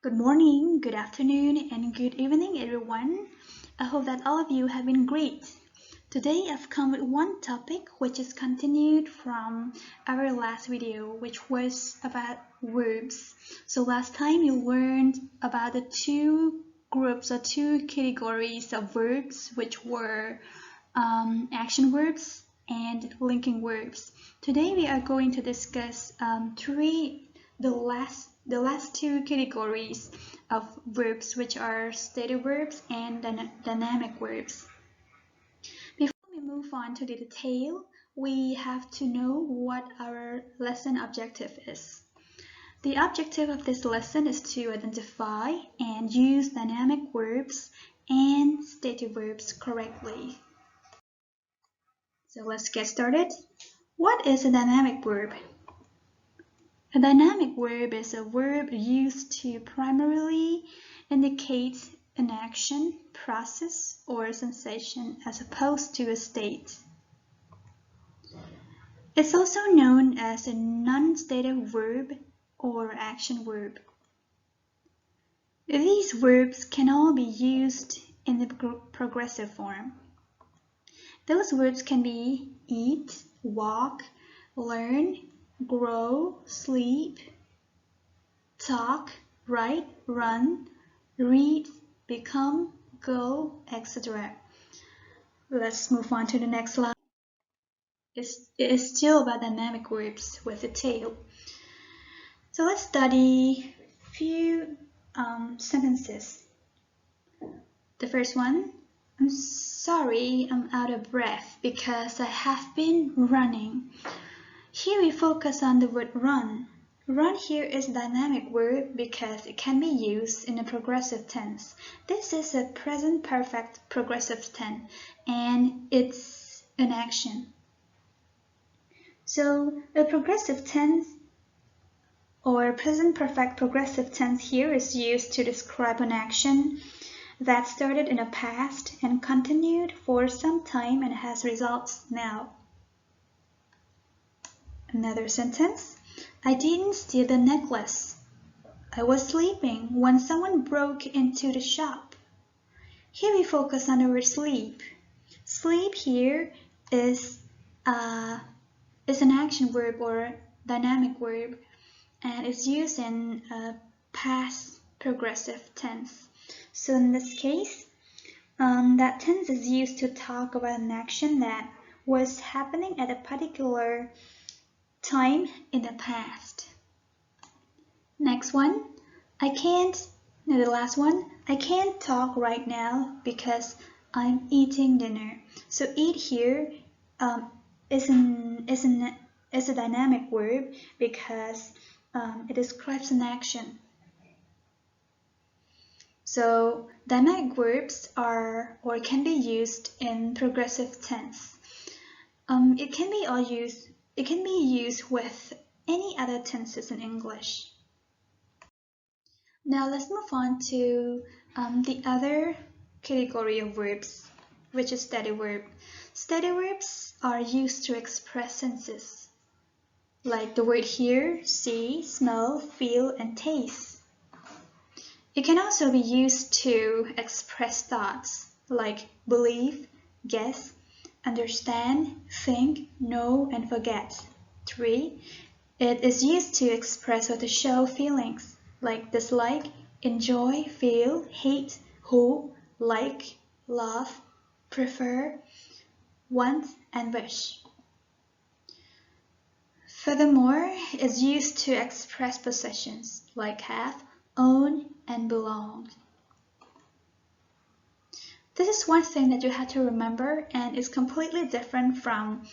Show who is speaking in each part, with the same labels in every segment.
Speaker 1: Good morning, good afternoon, and good evening, everyone. I hope that all of you have been great. Today I've come with one topic which is continued from our last video, which was about verbs. So last time you learned about the two groups or two categories of verbs, which were action verbs and linking verbs. Today we are going to discuss the last two categories of verbs, which are stative verbs and dynamic verbs. Before we move on to the detail, we have to know what our lesson objective is. The objective of this lesson is to identify and use dynamic verbs and stative verbs correctly. So let's get started. What is a dynamic verb? A dynamic verb is a verb used to primarily indicate an action, process, or sensation as opposed to a state. It's also known as a non-stative verb or action verb. These verbs can all be used in the progressive form. Those verbs can be eat, walk, learn, grow, sleep, talk, write, run, read, become, go, etc. Let's move on to the next slide. It is still about dynamic verbs with a tail. So let's study a few sentences. The first one, I'm sorry I'm out of breath because I have been running. Here we focus on the word run. Run here is a dynamic verb because it can be used in a progressive tense. This is a present perfect progressive tense and it's an action. So a progressive tense or present perfect progressive tense here is used to describe an action that started in the past and continued for some time and has results now. Another sentence. I didn't steal the necklace. I was sleeping when someone broke into the shop. Here we focus on the word sleep. Sleep here is an action verb or dynamic verb, and it's used in a past progressive tense. So in this case, that tense is used to talk about an action that was happening at a particular time in the past. Next one, the last one, I can't talk right now because I'm eating dinner. So eat here is a dynamic verb because it describes an action. So dynamic verbs are or can be used in progressive tense. It can be used with any other tenses in English. Now let's move on to the other category of verbs, which is stative verb. Stative verbs are used to express senses, like the word hear, see, smell, feel, and taste. It can also be used to express thoughts, like believe, guess, understand, think, know, and forget. 3. It is used to express or to show feelings, like dislike, enjoy, feel, hate, hope, like, love, prefer, want, and wish. Furthermore, it's used to express possessions, like have, own, and belong. This is one thing that you have to remember, and is completely different from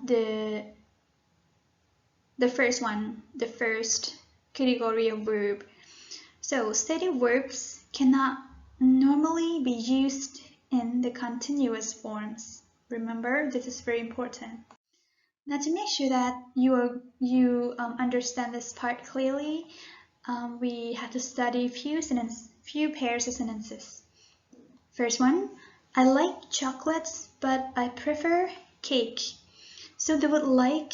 Speaker 1: the first category of verb. So stative verbs cannot normally be used in the continuous forms. Remember, this is very important. Now, to make sure that you understand this part clearly, we have to study few pairs of sentences. First one, I like chocolates, but I prefer cake. So the word like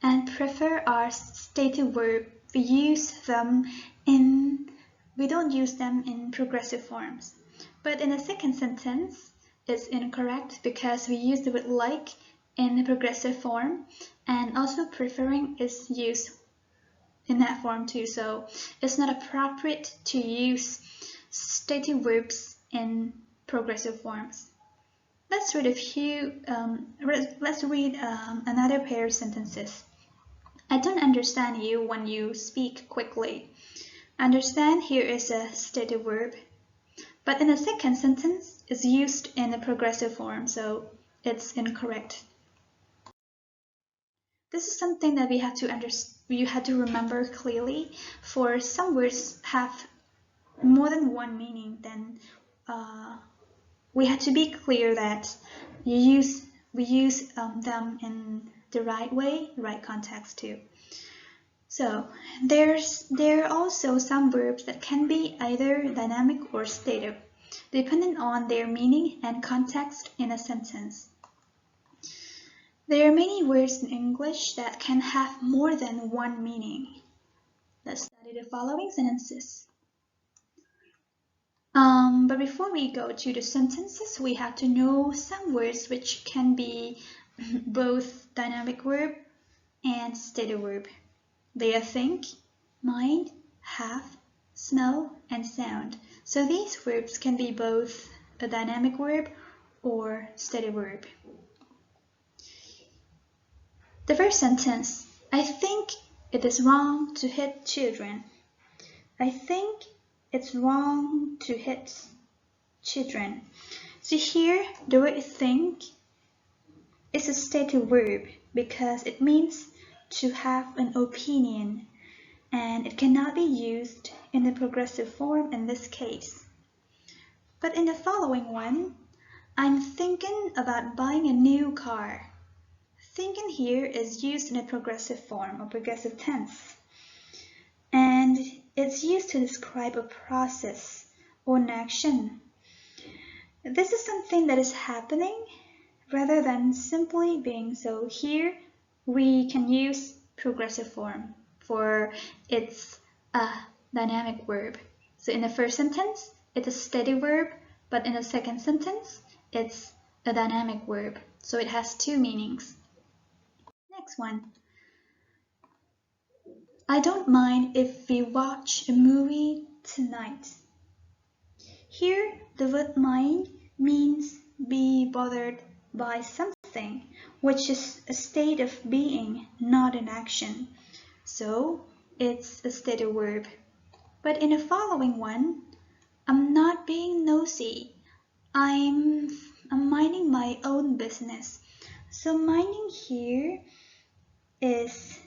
Speaker 1: and prefer are stative verb. We use them in we don't use them in progressive forms. But in the second sentence, it's incorrect because we use the word like in the progressive form, and also preferring is used in that form too. So it's not appropriate to use stative verbs in progressive forms. Let's read another pair of sentences. I don't understand you when you speak quickly. Understand here is a stative verb, but in the second sentence is used in the progressive form, so it's incorrect. This is something that you have to remember clearly. For some words have more than one meaning, then we have to be clear that we use them in the right way, right context too. So there are also some verbs that can be either dynamic or stative, depending on their meaning and context in a sentence. There are many words in English that can have more than one meaning. Let's study the following sentences. But before we go to the sentences, we have to know some words which can be both dynamic verb and stative verb. They are think, mind, have, smell, and sound. So these verbs can be both a dynamic verb or stative verb. The first sentence, I think it is wrong to hit children. I think it's wrong to hit children. So here, the word think is a stative verb because it means to have an opinion, and it cannot be used in the progressive form in this case. But in the following one, I'm thinking about buying a new car. Thinking here is used in a progressive form or progressive tense, and it's used to describe a process or an action. This is something that is happening rather than simply being. So here we can use progressive form for it's a dynamic verb. So in the first sentence, it's a stative verb, but in the second sentence, it's a dynamic verb. So it has two meanings. Next one. I don't mind if we watch a movie tonight. Here, the word mind means be bothered by something, which is a state of being, not an action. So it's a stative verb. But in the following one, I'm not being nosy. I'm minding my own business. So minding here is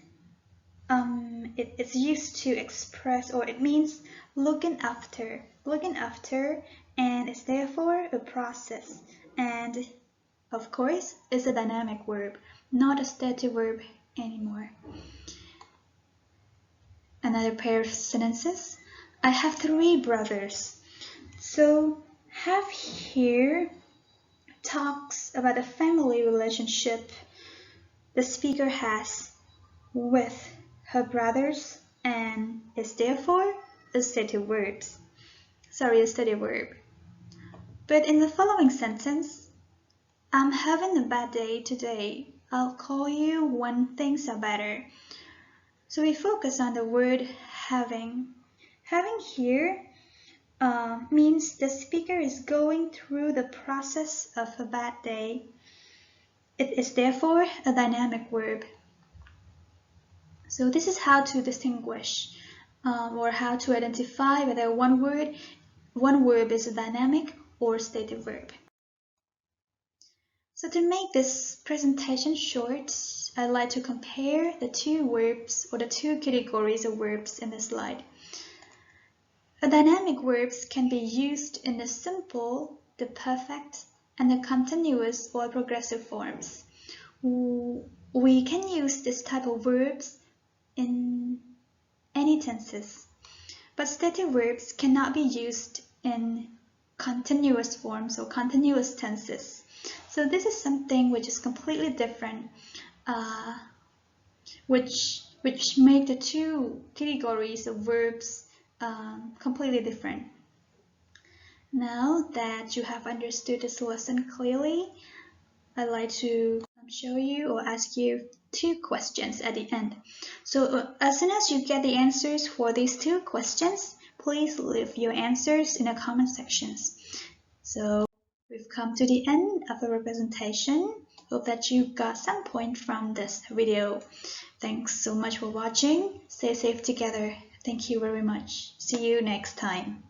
Speaker 1: it's used to express, or it means looking after, and it's therefore a process, and of course it's a dynamic verb, not a static verb anymore. Another pair of sentences. I have 3 brothers. So have here talks about the family relationship the speaker has with her brothers, and is therefore a stative verb. But in the following sentence, I'm having a bad day today. I'll call you when things are better. So we focus on the word having. Having here means the speaker is going through the process of a bad day. It is therefore a dynamic verb. So this is how to distinguish or how to identify whether one verb is a dynamic or stative verb. So to make this presentation short, I'd like to compare the two verbs or the two categories of verbs in this slide. The dynamic verbs can be used in the simple, the perfect, and the continuous or progressive forms. We can use this type of verbs in any tenses, but stative verbs cannot be used in continuous forms or continuous tenses. So this is something which is completely different, which make the two categories of verbs completely different. Now that you have understood this lesson clearly, I'd like to show you or ask you 2 questions at the end. So as soon as you get the answers for these 2 questions, please leave your answers in the comment sections. So we've come to the end of the representation. Hope that you got some point from this video. Thanks so much for watching. Stay safe together. Thank you very much. See you next time.